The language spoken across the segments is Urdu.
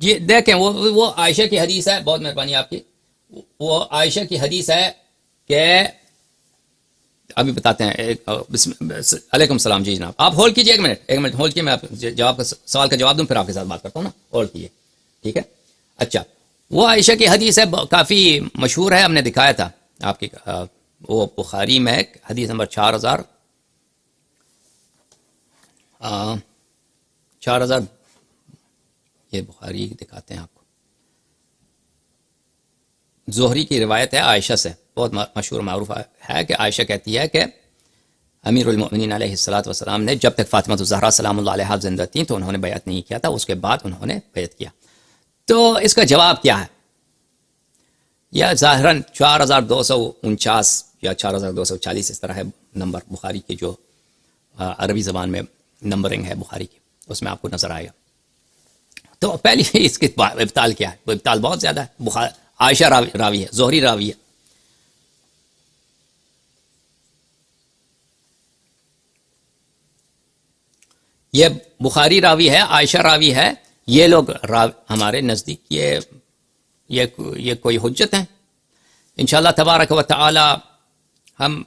جی دیکھیں وہ عائشہ کی حدیث ہے، بہت مہربانی آپ کی، وہ عائشہ کی حدیث ہے کہ ابھی بتاتے ہیں. علیکم السلام. جی جناب آپ ہولڈ کیجیے، ایک منٹ ہولڈ کیجیے، میں آپ جواب کا سوال کا جواب دوں پھر آپ کے ساتھ بات کرتا ہوں نا. ہولڈ کیجیے، ٹھیک ہے. اچھا، وہ عائشہ کی حدیث ہے، کافی مشہور ہے، ہم نے دکھایا تھا آپ کی، وہ بخاری میں حدیث نمبر 4000 یہ بخاری دکھاتے ہیں آپ کو. زہری کی روایت ہے عائشہ سے، بہت مشہور معروف ہے کہ عائشہ کہتی ہے کہ امیر المؤمنین علیہ الصلوۃ والسلام نے جب تک فاطمہ الزہرا سلام اللہ علیہا زندہ تھیں تو انہوں نے بیعت نہیں کیا تھا، اس کے بعد انہوں نے بیعت کیا. تو اس کا جواب کیا ہے؟ یا ظاہراً 4249 یا 4240 اس طرح ہے نمبر بخاری کی، جو عربی زبان میں نمبرنگ ہے بخاری کی، اس میں آپ کو نظر آئے گا. تو پہلی اس کی ابطال کیا ہے؟ وہ ابطال بہت زیادہ ہے. عائشہ راوی ہے، زہری راوی ہے. یہ بخاری راوی ہے، عائشہ راوی ہے. یہ لوگ ہمارے نزدیک یہ کوئی حجت ہیں. انشاءاللہ تبارک و تعالی ہم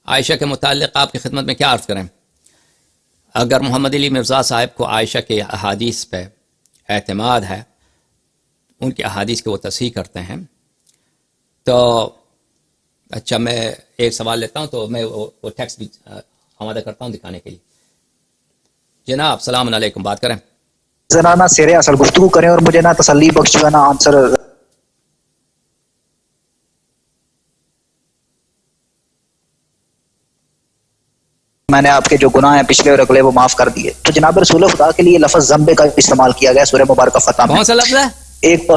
عائشہ کے متعلق آپ کی خدمت میں کیا عرض کریں. اگر محمد علی مرزا صاحب کو عائشہ کے احادیث پہ اعتماد ہے، ان کے احادیث کے وہ تصحیح کرتے ہیں، تو اچھا میں ایک سوال لیتا ہوں، تو میں وہ ٹیکسٹ بھی آمادہ کرتا ہوں دکھانے کے لیے. جناب السلام علیکم، بات کریں. ذرا نا سیر اصل گفتگو کریں اور مجھے نا تسلی بخش جو ہے نا آنسر. میں نے آپ کے جو گناہ ہیں پچھلے اور اگلے وہ معاف کر دیے. تو جناب رسول خدا کے لیے لفظ ذنب کا استعمال کیا گیا سورہ مبارکہ فتح میں. کون سا لفظ ہے؟ ایک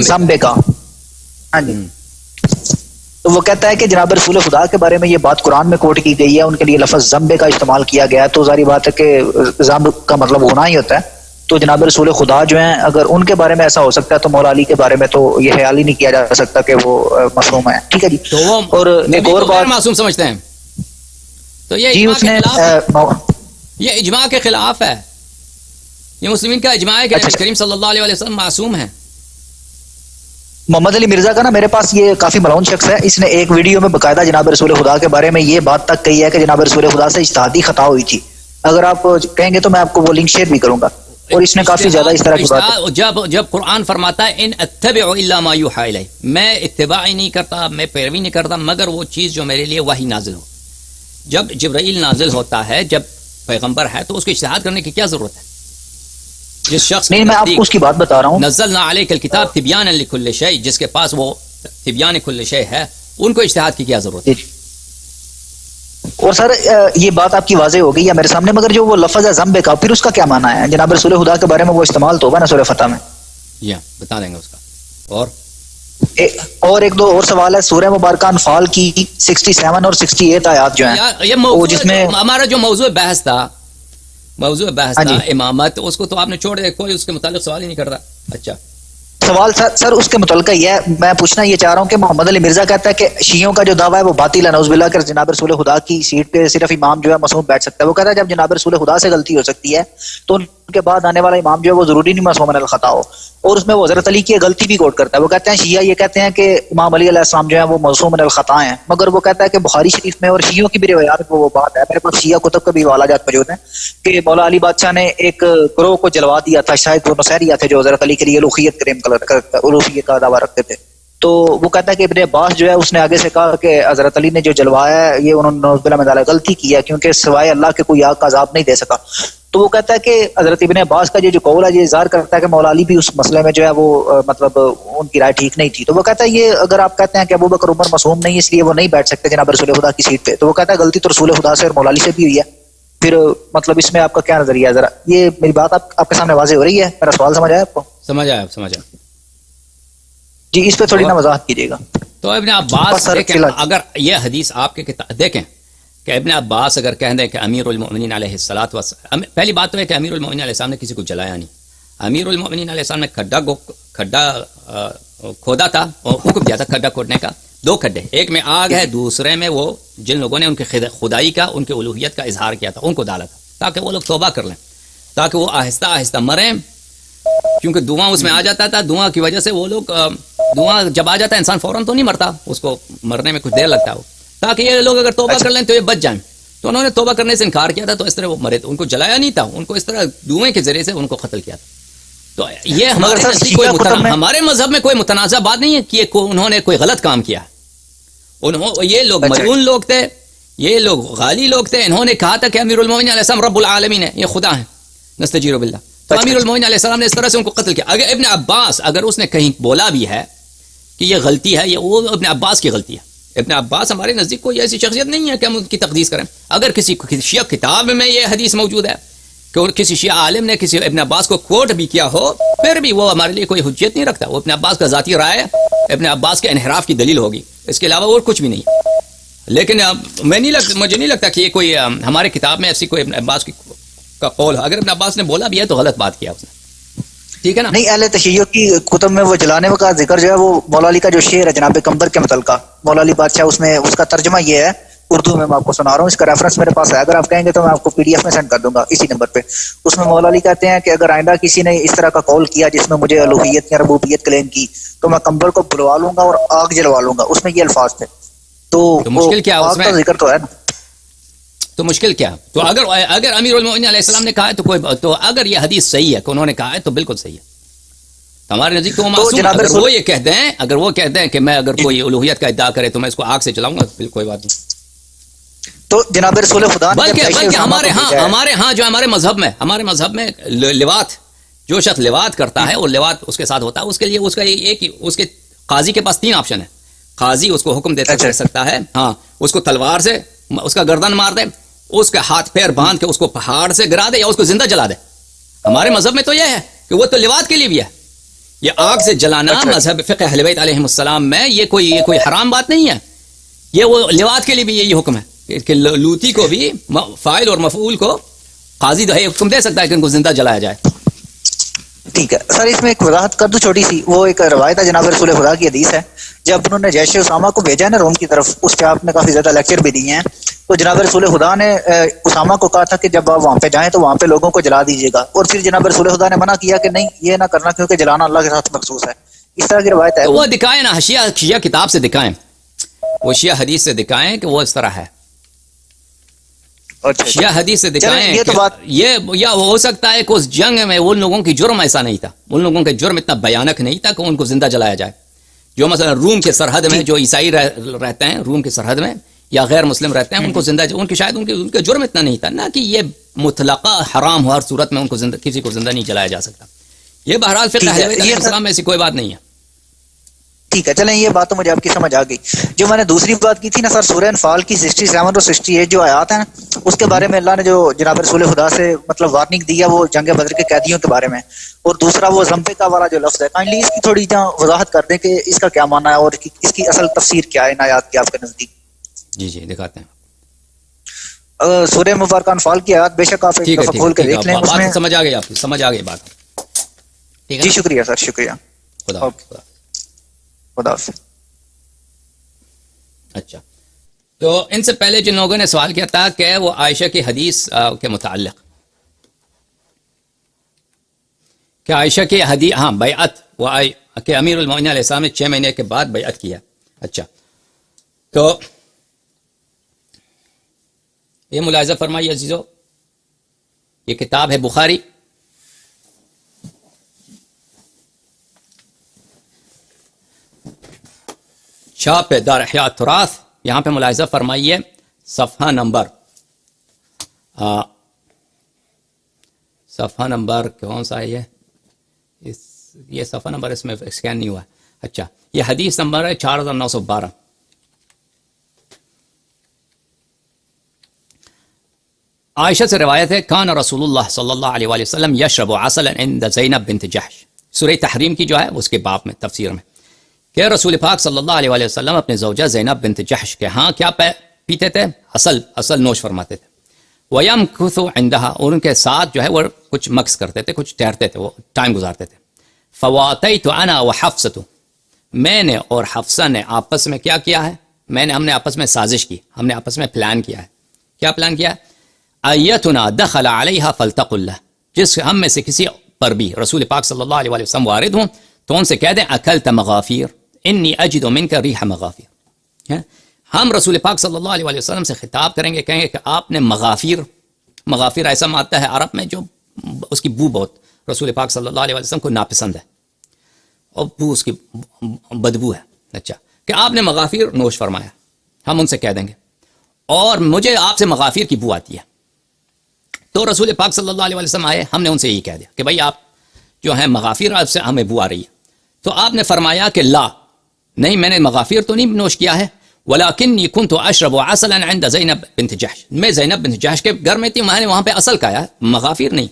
ذنب کا. ہاں جی. تو وہ کہتا ہے کہ جناب رسول خدا کے بارے میں یہ بات قرآن میں کوٹ کی گئی ہے، ان کے لیے لفظ ذنب کا استعمال کیا گیا ہے. تو ظاہری بات ہے کہ ذنب کا مطلب گناہ ہی ہوتا ہے. تو جناب رسول خدا جو ہیں اگر ان کے بارے میں ایسا ہو سکتا ہے تو مولا علی کے بارے میں تو یہ خیال ہی نہیں کیا جا سکتا کہ وہ معصوم ہیں. ٹھیک ہے جی. اور ایک اور بات، معصوم سمجھتے ہیں تو یہ جی اس نے یہ اجماع کے خلاف ہے. یہ مسلمین کا اجماع ہے کہ نبی کریم صلی اللہ علیہ وسلم معصوم ہیں. محمد علی مرزا کا نا میرے پاس یہ کافی ملعون شخص ہے، اس نے ایک ویڈیو میں باقاعدہ جناب رسول خدا کے بارے میں یہ بات تک کہی ہے کہ جناب رسول خدا سے اجتہادی خطا ہوئی تھی. اگر آپ کہیں گے تو میں آپ کو وہ لنک شیئر بھی کروں گا. اور اس نے کافی زیادہ اس طرح کی بات، جب قرآن فرماتا ہے ان اتبع الا ما یوحی الی، میں اتباع نہیں کرتا، میں پیروی نہیں کرتا مگر وہ چیز جو میرے لیے وحی نازل ہو. جب جبرائیل نازل ہوتا ہے، جب پیغمبر ہے، تو اس کو اجتہاد کرنے کی کیا ضرورت ہے؟ جس شخص نہیں میں آپ کو اس کی بات بتا رہا ہوں، نزلنا علیک الکتاب تبیانا لکل شیء، جس کے پاس وہ تبیان کل شیء ہے، ان کو اجتہاد کی کیا ضرورت ہے؟ اور سر یہ بات آپ کی واضح ہو گئی ہے میرے سامنے، مگر جو وہ لفظ ہے ذنب کا، پھر اس کا کیا معنی ہے؟ جناب رسول خدا کے بارے میں وہ استعمال تو ہوگا نا سورہ فتح میں. جی ہاں بتا دیں گے اس کا. اور ایک دو اور سوال ہے سورہ مبارکہ انفال کی 67 اور 68 آیات جو ہیں، یہ موضوع جس میں ہمارا جو موضوع بحث تھا امامت، اس کو تو آپ نے چھوڑ دیا، کوئی اس کے متعلق سوال ہی نہیں کر رہا. اچھا سوال سر اس کے متعلقہ یہ ہے، میں پوچھنا یہ چاہ رہا ہوں کہ محمد علی مرزا کہتا ہے کہ شیعوں کا جو دعویٰ ہے وہ باطل ہے، نعوذ باللہ، کہ جناب رسول خدا کی سیٹ پہ صرف امام جو ہے معصوم بیٹھ سکتا ہے. وہ کہتا ہے جب جناب رسول خدا سے غلطی ہو سکتی ہے تو ان کے بعد آنے والا امام جو ہے وہ ضروری نہیں معصوم من الخطا ہو. اور اس میں وہ حضرت علی کی غلطی بھی کوٹ کرتا ہے. وہ کہتے ہیں شیعہ یہ کہتے ہیں کہ امام علی علیہ السلام جو ہے وہ معصوم من الخطا ہیں، مگر وہ کہتا ہے کہ بخاری شریف میں اور شیعوں کی بھی روایات میں وہ بات ہے، میرے پاس شیعہ کتب کا بھی حوالہ جات موجود ہیں، کہ مولا علی بادشاہ نے ایک گروہ کو جلوا دیا تھا، شاید وہ نصیریہ تھے جو حضرت علی کے لیے الوہیت کا دعویٰ رکھتے تھے. تو وہ کہتا ہے کہ ابن عباس جو ہے اس نے آگے سے کہا کہ حضرت علی نے جو جلوایا ہے یہ انہوں نے نعوذ باللہ من ذالک غلطی کی ہے، کیونکہ سوائے اللہ کے کوئی آگ کا عذاب نہیں دے سکا. تو وہ کہتا ہے کہ حضرت ابن عباس کا یہ جو قول ہے یہ اظہار کرتا ہے کہ مولا علی بھی اس مسئلے میں جو ہے وہ مطلب ان کی رائے ٹھیک نہیں تھی. تو وہ کہتا ہے یہ اگر آپ کہتے ہیں کہ ابوبکر عمر معصوم نہیں اس لیے وہ نہیں بیٹھ سکتے جناب رسول خدا کی سیٹ پہ، تو وہ کہتا ہے غلطی تو رسول خدا سے اور مولا علی سے بھی ہوئی ہے. پھر مطلب اس میں آپ کا کیا نظریہ ہے؟ ذرا یہ میری بات آپ کے سامنے واضح ہو رہی ہے؟ میرا سوال سمجھ آیا آپ کو؟ سمجھ آیا جی اس پہ تھوڑی نا وضاحت کیجیے گا. تو ابن عباس اگر یہ حدیث آپ کے دیکھیں کہ ابن عباس اگر کہہ دیں کہ امیر المؤمنین علیہ الصلوۃ والسلام، پہلی بات تو ہے کہ امیر المؤمنین علیہ السلام نے کسی کو جلایا نہیں. امیر المؤمنین علیہ السلام نے کھڈا کھودا تھا اور حکم دیا تھا کھڈا کھودنے کا. 2 کھڈے، ایک میں آگ ہے، دوسرے میں وہ جن لوگوں نے ان کی خدائی کا، ان کی الوہیت کا اظہار کیا تھا ان کو ڈالا تھا، تاکہ وہ لوگ توبہ کر لیں، تاکہ وہ آہستہ آہستہ مریں کیونکہ دھواں اس میں آ جاتا تھا، دھواں کی وجہ سے وہ لوگ دھواں جب آ جاتا ہے انسان فوراً تو نہیں مرتا، اس کو مرنے میں کچھ دیر لگتا ہے، تاکہ یہ لوگ اگر توبہ کر لیں تو یہ بچ جائیں. تو انہوں نے توبہ کرنے سے انکار کیا تھا، تو اس طرح وہ مرے. تو ان کو جلایا نہیں تھا، ان کو اس طرح دھوئیں کے ذریعے سے ان کو قتل کیا تھا. تو یہ ہمارے مذہب میں کوئی متنازع بات نہیں ہے کہ انہوں نے کوئی غلط کام کیا. یہ لوگ مجنون لوگ تھے، یہ لوگ غالی لوگ تھے. انہوں نے کہا تھا کہ امیر المومنین علیہ السلام رب العالمین ہے، یہ خدا ہیں، نستجیر باللہ. تو امیر المومنین علیہ السلام نے اس طرح سے ان کو قتل کیا. اگر ابن عباس اگر اس نے کہیں بولا بھی ہے کہ یہ غلطی ہے، یہ وہ ابن عباس کی غلطی ہے. ابن عباس ہمارے نزدیک کوئی ایسی شخصیت نہیں ہے کہ ہم ان کی تقدیس کریں. اگر کسی شیعہ کتاب میں یہ حدیث موجود ہے کہ کسی شیعہ عالم نے کسی ابن عباس کو کوٹ بھی کیا ہو، پھر بھی وہ ہمارے لیے کوئی حجت نہیں رکھتا. وہ ابن عباس کا ذاتی رائے ہے، ابن عباس کے انحراف کی دلیل ہوگی، اس کے علاوہ اور کچھ بھی نہیں. لیکن مجھے نہیں لگتا کہ یہ کوئی ہمارے کتاب میں ایسی کوئی ابن عباس کا قول ہے. اگر ابن عباس نے بولا بھی ہے تو غلط بات کیا اس نے، ٹھیک ہے نا. نہیں، اہل تشیع کی کتب میں وہ جلانے کا ذکر جو ہے وہ مولا علی کا جو شعر ہے جناب قمبر کے متعلقہ، مولا علی بادشاہ، اس میں اس کا ترجمہ یہ ہے اردو میں آپ کو سنا رہا ہوں. اس کا ریفرنس میرے پاس ہے، اگر آپ کہیں گے تو میں آپ کو PDF میں سینڈ کر دوں گا اسی نمبر پہ. اس میں مولا علی کہتے ہیں کہ اگر آئندہ کسی نے اس طرح کا قول کیا جس میں مجھے الوہیت یا ربوبیت کلیم کی تو میں قمبر کو بلوا لوں گا اور آگ جلوا لوں گا. اس میں یہ الفاظ تھے. تو مشکل کیا آگ کا ذکر تو ہے نا. تو مشکل کیا؟ تو اگر امیر المومنین علیہ السلام نے کہا ہے تو اگر یہ حدیث صحیح ہے کہ انہوں نے کہا ہے تو بالکل صحیح ہے. ہمارے نزدیک تو معصوم. اگر وہ یہ کہتے ہیں کہ میں اگر کوئی الوہیت کا ادعا کرے تو میں اس کو آگ سے جلاؤں گا، بالکل کوئی بات نہیں. تو جناب رسول خدا بلکہ ہمارے ہاں جو ہمارے مذہب میں لواط، جو شخص لواط کرتا ہے اور لواط اس کے ساتھ ہوتا ہے، اس کے لیے اس کا ایک ہی، اس کے قاضی کے پاس 3 آپشن ہے. قاضی اس کو حکم دیتا کر سکتا ہے، ہاں، اس کو تلوار سے اس کا گردن مار دے، اس کے ہاتھ پیر باندھ کے اس کو پہاڑ سے گرا دے، یا اس کو زندہ جلا دے. ہمارے مذہب میں تو یہ ہے کہ وہ تو لواط کے لیے بھی ہے. یہ آگ سے جلانا مذہب فقہ اہل بیت علیہ السلام میں یہ کوئی حرام بات نہیں ہے. یہ وہ لواط کے لیے بھی یہی حکم ہے کہ لوتی کو بھی فاعل اور مفعول کو قاضی حکم دے سکتا ہے کہ ان کو زندہ جلایا جائے. ٹھیک ہے سر، اس میں ایک وضاحت کر دوں چھوٹی سی. وہ ایک روایت ہے جناب رسول خدا کی حدیث ہے، جب انہوں نے جیش اسامہ کو بھیجا ہے نا روم کی طرف، اس پہ آپ نے کافی زیادہ لیکچر بھی دیے ہیں. تو جناب رسول خدا نے اسامہ کو کہا تھا کہ جب آپ وہاں پہ جائیں تو وہاں پہ لوگوں کو جلا دیجیے گا، اور پھر جناب رسول خدا نے منع کیا کہ نہیں یہ نہ کرنا کیونکہ جلانا اللہ کے ساتھ مخصوص ہے. اس طرح کی روایت ہے. وہ دکھائیں نا، شیعہ کتاب سے دکھائیں، وہ شیعہ حدیث سے دکھائیں کہ وہ اس طرح ہے. شیعہ حدیث سے دکھائیں. یہ یا ہو سکتا ہے کہ اس جنگ میں ان لوگوں کی جرم ایسا نہیں تھا، ان لوگوں کے جرم اتنا بیانک نہیں تھا کہ ان کو زندہ جلایا جائے. جو مثلا روم کے سرحد میں جو عیسائی رہتے ہیں، روم کے سرحد میں یا غیر مسلم رہتے ہیں، ان کو زندہ، ان کی شاید ان کے جرم اتنا نہیں تھا نا کہ یہ مطلقہ حرام ہو، ہر صورت میں ان کو کسی کو زندہ نہیں جلایا جا سکتا. یہ بہرحال فقہ اہل بیت علیہ السلام میں ایسی کوئی بات نہیں ہے. ٹھیک ہے، چلیں یہ بات تو مجھے آپ کی سمجھ آ گئی. جو میں نے دوسری بات کی تھی نا سر، سورہ انفال کی 67 اور 68 جو آیات ہیں نا، اس کے بارے میں اللہ نے جو جناب رسول خدا سے مطلب وارننگ دی ہے وہ جنگ بدر کے قیدیوں کے بارے میں، اور دوسرا وہ زمپے کا والا جو لفظ ہے، کائنڈلی اس کی تھوڑی وضاحت کر دیں کہ اس کا کیا معنی ہے اور اس کی اصل تفسیر کیا ہے ان آیات کی آپ کے نزدیک. جی دکھاتے ہیں. سورہ مبارکہ انفال کی آیات بے شک آپ ایک دفعہ کھول کے دیکھ لیں. بات سمجھ آ گئی، آپ سمجھ آ گئی بات. جی شکریہ سر، شکریہ. خدا حافظ. اچھا، تو ان سے پہلے جن لوگوں نے سوال کیا تھا کہ وہ عائشہ کی حدیث کے متعلق، کہ عائشہ کی حدیث، ہاں بیعت، وہ کہ امیر المومنین علیہ السلام نے 6 مہینے کے بعد بیعت کیا. اچھا، تو یہ ملاحظہ فرمائیے عزیزو، یہ کتاب ہے بخاری، چھاپ دار احیاء التراث. یہاں پہ ملاحظہ فرمائیے صفحہ نمبر کون سا ہے یہ صفحہ نمبر اس میں اسکین نہیں ہوا. اچھا، یہ حدیث نمبر ہے 4912. عائشہ سے روایت ہے، کان رسول اللہ صلی اللہ علیہ وآلہ وسلم یشرب عسلا عند زینب بنت جحش. سورہ تحریم کی جو ہے اس کے باب میں تفسیر میں کہ رسول پاک صلی اللہ علیہ وآلہ وسلم اپنے زوجہ زینب بنت جحش کے ہاں کیا پیتے تھے؟ اصل نوش فرماتے تھے. وَيَمْكُثُ عِنْدَهَا، اور ان کے ساتھ جو ہے وہ کچھ مکس کرتے تھے، کچھ ٹھہرتے تھے، وہ ٹائم گزارتے تھے. فَوَاتَيْتُ أَنَا وَحَفْصَةُ، میں نے اور حفصہ نے آپس میں کیا کیا ہے؟ ہم نے آپس میں سازش کی، ہم نے آپس میں پلان کیا ہے. کیا پلان کیا ہے؟ أَيَّتُنَا دَخَلَ عَلَيْهَا فَلْتَقُلْ لَهُ، جس ہم میں سے کسی پر بھی رسول پاک صلی اللہ علیہ وسلم وارد ہوں تو ان سے کہہ دیں اکلت مغافیر انی اجد منک ریح مغافیر. ہم رسول پاک صلی اللہ علیہ وسلم سے خطاب کریں گے، کہیں گے کہ آپ نے مغافیر ایسا مادہ ہے عرب میں جو اس کی بو بہت رسول پاک صلی اللہ علیہ وسلم کو ناپسند ہے، اور بو اس کی بدبو ہے. اچھا، کہ آپ نے مغافیر نوش فرمایا، ہم ان سے کہہ دیں گے اور مجھے آپ سے مغافیر کی بو آتی ہے. تو رسول پاک صلی اللہ علیہ وسلم آئے، ہم نے ان سے یہی کہہ دیا کہ بھائی آپ جو ہیں مغافیر آپ سے ہمیں بو آ رہی ہے. تو آپ نے فرمایا کہ لا، نہیں، میں نے مغافیر تو نہیں نوش کیا ہے، ولیکنی کنت اشرب عسلا عند زینب بنت جحش، میں زینب بنت جحش کے گھر میں تھی، میں نے وہاں پہ اصل کھایا، مغافیر نہیں.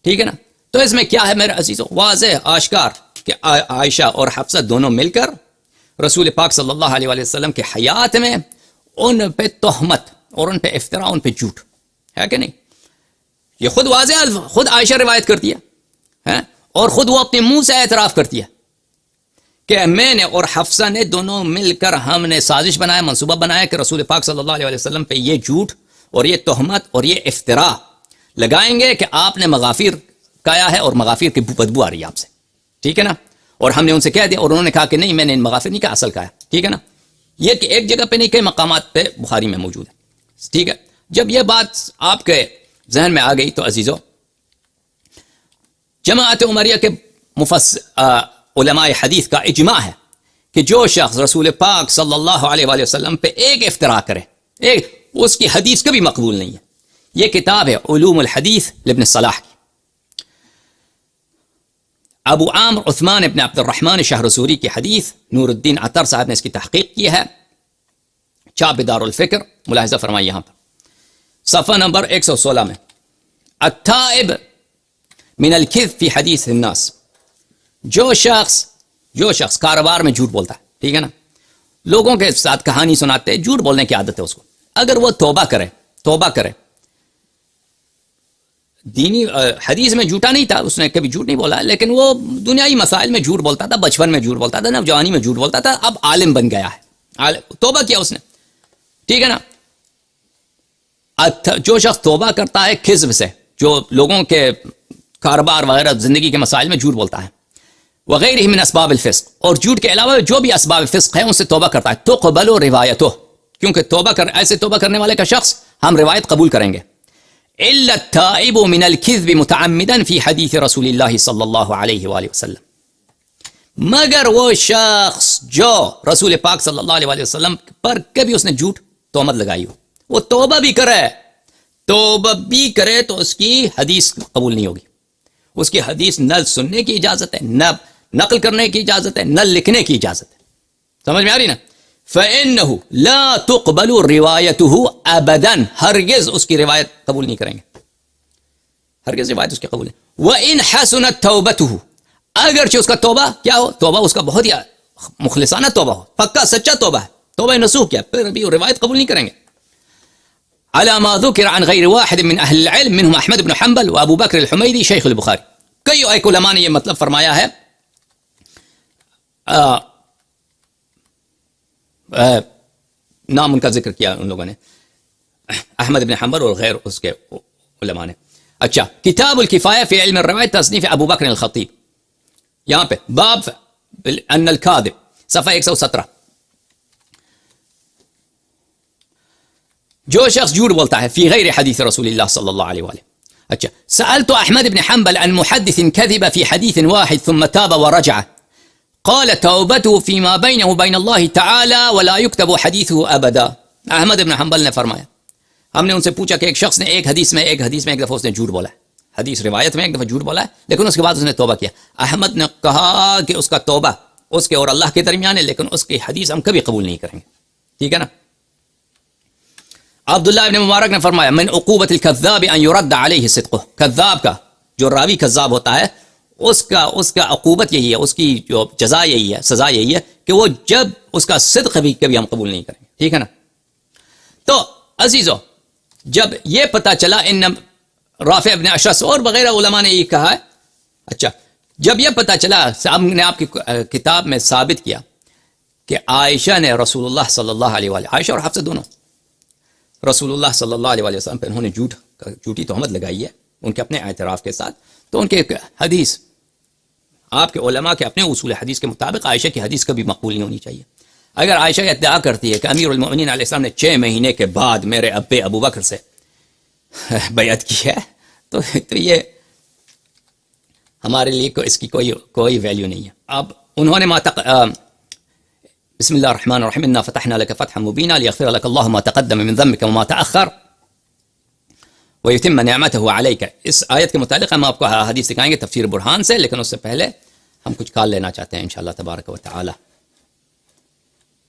ٹھیک ہے نا؟ تو اس میں کیا ہے میرے عزیزو؟ واضح آشکار کہ عائشہ اور حفصہ دونوں مل کر رسول پاک صلی اللہ علیہ وسلم کے حیات میں ان پہ تہمت اور ان پہ افتراء، ان پہ جھوٹ ہے کہ نہیں؟ یہ خود واضح، خود عائشہ روایت کرتی ہے اور خود وہ اپنے منہ سے اعتراف کرتی ہے کہ میں نے اور حفصہ نے دونوں مل کر ہم نے سازش بنایا، منصوبہ بنایا کہ رسول پاک صلی اللہ علیہ وسلم پہ یہ جھوٹ اور یہ تہمت اور یہ افتراء لگائیں گے کہ آپ نے مغافیر کایا ہے اور مغافیر کی بدبو آ رہی ہے آپ سے. ٹھیک ہے نا؟ اور ہم نے ان سے کہہ دیا اور انہوں نے کہا کہ نہیں، میں نے مغافیر نہیں کہا، اصل کہا. ٹھیک ہے نا؟ یہ کہ ایک جگہ پہ نہیں، کئی مقامات پہ بخاری میں موجود ہے. ٹھیک ہے؟ جب یہ بات آپ کے ذہن میں آ گئی تو عزیزو، جماعت عمریہ کے علماء حدیث کا اجماع ہے کہ جو شخص رسول پاک صلی اللہ علیہ وآلہ وسلم پہ ایک افتراء کرے، اس کی حدیث کبھی مقبول نہیں ہے. یہ کتاب ہے علوم الحدیث لابن صلاح کی. ابو عامر عثمان ابن عبد الرحمن شہر سوری کی حدیث، نور الدین عطر صاحب نے اس کی تحقیق کی ہے، چاپ دار الفکر. ملاحظہ فرمائیے یہاں پر صفحہ نمبر 116 میں، التائب من الکذب فی حدیث الناس. جو شخص کاروبار میں جھوٹ بولتا ہے، ٹھیک ہے نا، لوگوں کے ساتھ کہانی سناتے ہیں، جھوٹ بولنے کی عادت ہے اس کو، اگر وہ توبہ کرے دینی حدیث میں جھوٹا نہیں تھا، اس نے کبھی جھوٹ نہیں بولا، لیکن وہ دنیائی مسائل میں جھوٹ بولتا تھا، بچپن میں جھوٹ بولتا تھا، نوجوانی میں جھوٹ بولتا تھا، اب عالم بن گیا ہے، توبہ کیا اس نے. ٹھیک ہے نا؟ جو شخص توبہ کرتا ہے کذب سے، جو لوگوں کے کاروبار وغیرہ زندگی کے مسائل میں جھوٹ بولتا ہے، وغیرہ من اسباب الفسق، اور جھوٹ کے علاوہ جو بھی اسباب فسق ہیں ان سے توبہ کرتا ہے، تو قبل روایتہ، کیونکہ ایسے توبہ کرنے والے کا شخص ہم روایت قبول کریں گے. الا التائب من الكذب متعمدا في حديث رسول الله صلی اللہ علیہ وآلہ وسلم، مگر وہ شخص جو رسول پاک صلی اللہ علیہ وآلہ وسلم پر کبھی اس نے جھوٹ تہمت لگائی ہو، وہ توبہ بھی کرے تو اس کی حدیث قبول نہیں ہوگی. اس کی حدیث نہ سننے کی اجازت ہے، نہ نقل کرنے کی اجازت ہے، نہ لکھنے کی اجازت ہے. سمجھ میں آ رہی نا؟ فإنه لا تقبل روايته ابدا، ہرگز اس کی روایت قبول نہیں کریں گے، ہرگز روایت اس کی قبول نہیں. وإن حسنت توبته، اگرچہ اس کا توبہ کیا ہو، توبہ اس کا بہت ہی مخلصانہ توبہ ہو، پکا سچا توبہ ہے، توبہ نصوح کیا، پھر بھی روایت قبول نہیں کریں گے. على ما ذكر عن غير واحد من اهل العلم منهم احمد بن حنبل وابو بکر الحمیدی شیخ البخاری. کئی ایک علماء نے یہ مطلب فرمایا ہے، نام ان کا ذکر کیا ان لوگوں نے، احمد بن حنبل اور غیر اس کے علماء نے. اچھا، کتاب الکفایہ فی علم الروایت تصنیف ابو بکر الخطیب، یہاں پہ باب ان الکاذب، صفحہ 117. جو شخص جھوٹ بولتا ہے فی غیر حدیث رسول اللہ صلی اللہ علیہ وآلہ. اچھا، سألت احمد بن حنبل عن محدث كذب في حديث واحد ثم تاب ورجع قال توبته فيما بينه وبين الله تعالى ولا يكتب حديثه ابدا. احمد بن حنبل نے فرمایا، ہم نے ان سے پوچھا کہ ایک شخص نے ایک حدیث میں ایک دفعہ اس نے جھوٹ بولا ہے، حدیث روایت میں ایک دفعہ جھوٹ بولا ہے، لیکن اس کے بعد اس نے توبہ کیا. احمد نے کہا کہ اس کا توبہ اس کے اور اللہ کے درمیان ہے، لیکن اس کی حدیث ہم کبھی قبول نہیں کریں گے. ٹھیک ہے نا؟ عبداللہ ابن مبارک نے فرمایا، من عقوبت الکذاب ان يرد علیہ صدقہ، کذاب کا جو راوی کذاب ہوتا ہے اس کا عقوبت یہی ہے، اس کی جو جزا یہی ہے، سزا یہی ہے کہ وہ جب اس کا صدق بھی کبھی ہم قبول نہیں کریں گے. ٹھیک ہے نا؟ تو عزیزو، جب یہ پتا چلا ان رافع ابن اشعث اور وغیرہ علماء نے یہ کہا ہے، اچھا جب یہ پتا چلا، ہم نے آپ کی کتاب میں ثابت کیا کہ عائشہ نے رسول اللہ صلی اللہ علیہ وآلہ، عائشہ اور حفصہ دونوں رسول اللہ صلی اللہ علیہ وسلم پہ انہوں نے جھوٹی تہمت لگائی ہے ان کے اپنے اعتراف کے ساتھ، تو ان کے حدیث آپ کے علماء کے اپنے اصول حدیث کے مطابق عائشہ کی حدیث کبھی مقبول نہیں ہونی چاہیے. اگر عائشہ ادعا کرتی ہے کہ امیر المؤمنین علیہ السلام نے 6 مہینے کے بعد میرے ابے ابو بکر سے بیعت کی ہے تو یہ ہمارے لیے اس کی کوئی ویلیو نہیں ہے. اب انہوں نے بسم اللہ الرحمن الرحیم انا فتحنا لك فتحا مبینا لیغفر لك الله ما تقدم من ذنبك وما تأخر ويتم نعمته عليك. اس آیت کے متعلق ہم آپ کو حدیث دکھائیں گے تفسیر برہان سے، لیکن اس سے پہلے ہم کچھ کال لینا چاہتے ہیں انشاءاللہ تبارک و تعالی.